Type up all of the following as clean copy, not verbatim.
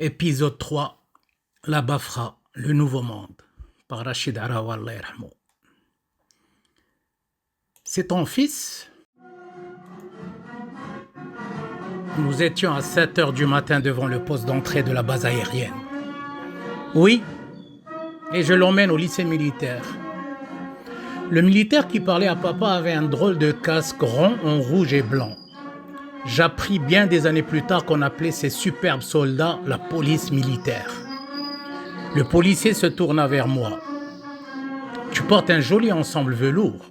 Épisode 3, La Bafra, le nouveau monde, par Rachid Arawa, Allah yarhamou. C'est ton fils? Nous étions à 7h du matin devant le poste d'entrée de la base aérienne. Oui, et je l'emmène au lycée militaire. Le militaire qui parlait à papa avait un drôle de casque rond en rouge et blanc. J'appris bien des années plus tard qu'on appelait ces superbes soldats la police militaire. Le policier se tourna vers moi. Tu portes un joli ensemble velours.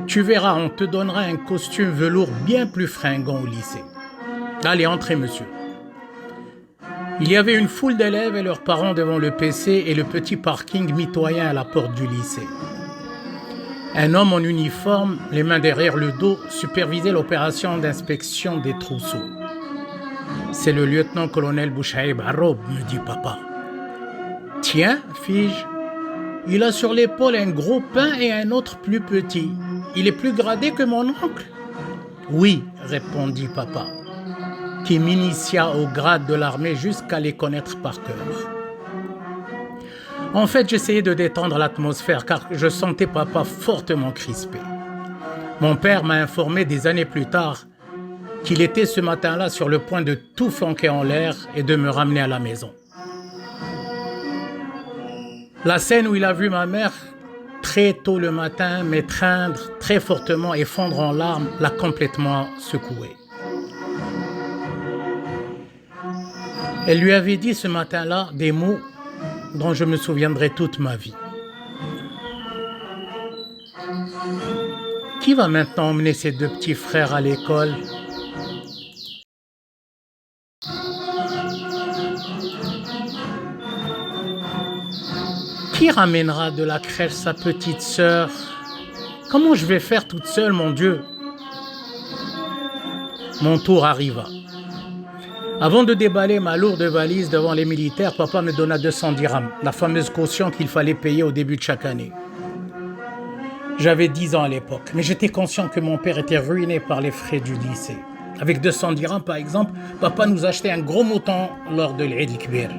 Tu verras, on te donnera un costume velours bien plus fringant au lycée. Allez, entrez, monsieur. Il y avait une foule d'élèves et leurs parents devant le PC et le petit parking mitoyen à la porte du lycée. Un homme en uniforme, les mains derrière le dos, supervisait l'opération d'inspection des trousseaux. C'est le lieutenant-colonel Bouchaïb Arrob, me dit papa. Tiens, fis-je, il a sur l'épaule un gros pain et un autre plus petit. Il est plus gradé que mon oncle? Oui, répondit papa, qui m'initia au grade de l'armée jusqu'à les connaître par cœur. En fait, j'essayais de détendre l'atmosphère car je sentais papa fortement crispé. Mon père m'a informé des années plus tard qu'il était ce matin-là sur le point de tout flanquer en l'air et de me ramener à la maison. La scène où il a vu ma mère très tôt le matin m'étreindre très fortement et fondre en larmes l'a complètement secoué. Elle lui avait dit ce matin-là des mots dont je me souviendrai toute ma vie. Qui va maintenant emmener ses deux petits frères à l'école? Qui ramènera de la crèche sa petite sœur? Comment je vais faire toute seule, mon Dieu? Mon tour arriva. Avant de déballer ma lourde valise devant les militaires, papa me donna 200 dirhams, la fameuse caution qu'il fallait payer au début de chaque année. J'avais 10 ans à l'époque, mais j'étais conscient que mon père était ruiné par les frais du lycée. Avec 200 dirhams, par exemple, papa nous achetait un gros mouton lors de l'Eid al-Kbir.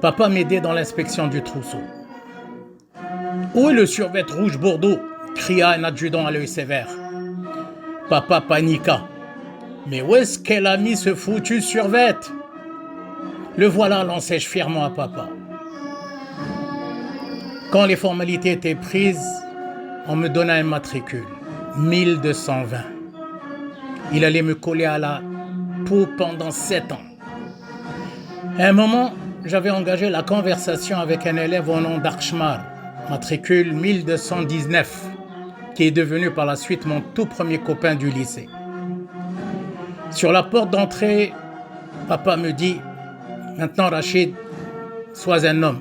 Papa m'aidait dans l'inspection du trousseau. « Où est le survêt rouge Bordeaux ?» cria un adjudant à l'œil sévère. Papa paniqua. « Mais où est-ce qu'elle a mis ce foutu survêt ?» Le voilà, l'enseigne fièrement à papa. Quand les formalités étaient prises, on me donna un matricule, 1220. Il allait me coller à la peau pendant 7 ans. À un moment, j'avais engagé la conversation avec un élève au nom d'Archmar, matricule 1219, qui est devenu par la suite mon tout premier copain du lycée. Sur la porte d'entrée, papa me dit « Maintenant, Rachid, sois un homme.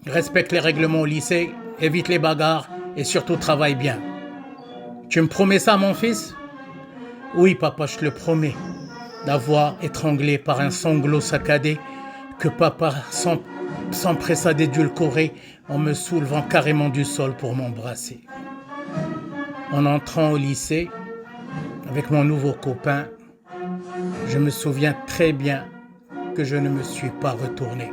Respecte les règlements au lycée, évite les bagarres et surtout travaille bien. Tu me promets ça, mon fils ?» Oui, papa, je te le promets. La voix étranglée par un sanglot saccadé que papa s'empressa d'édulcorer en me soulevant carrément du sol pour m'embrasser. En entrant au lycée, avec mon nouveau copain, je me souviens très bien que je ne me suis pas retourné.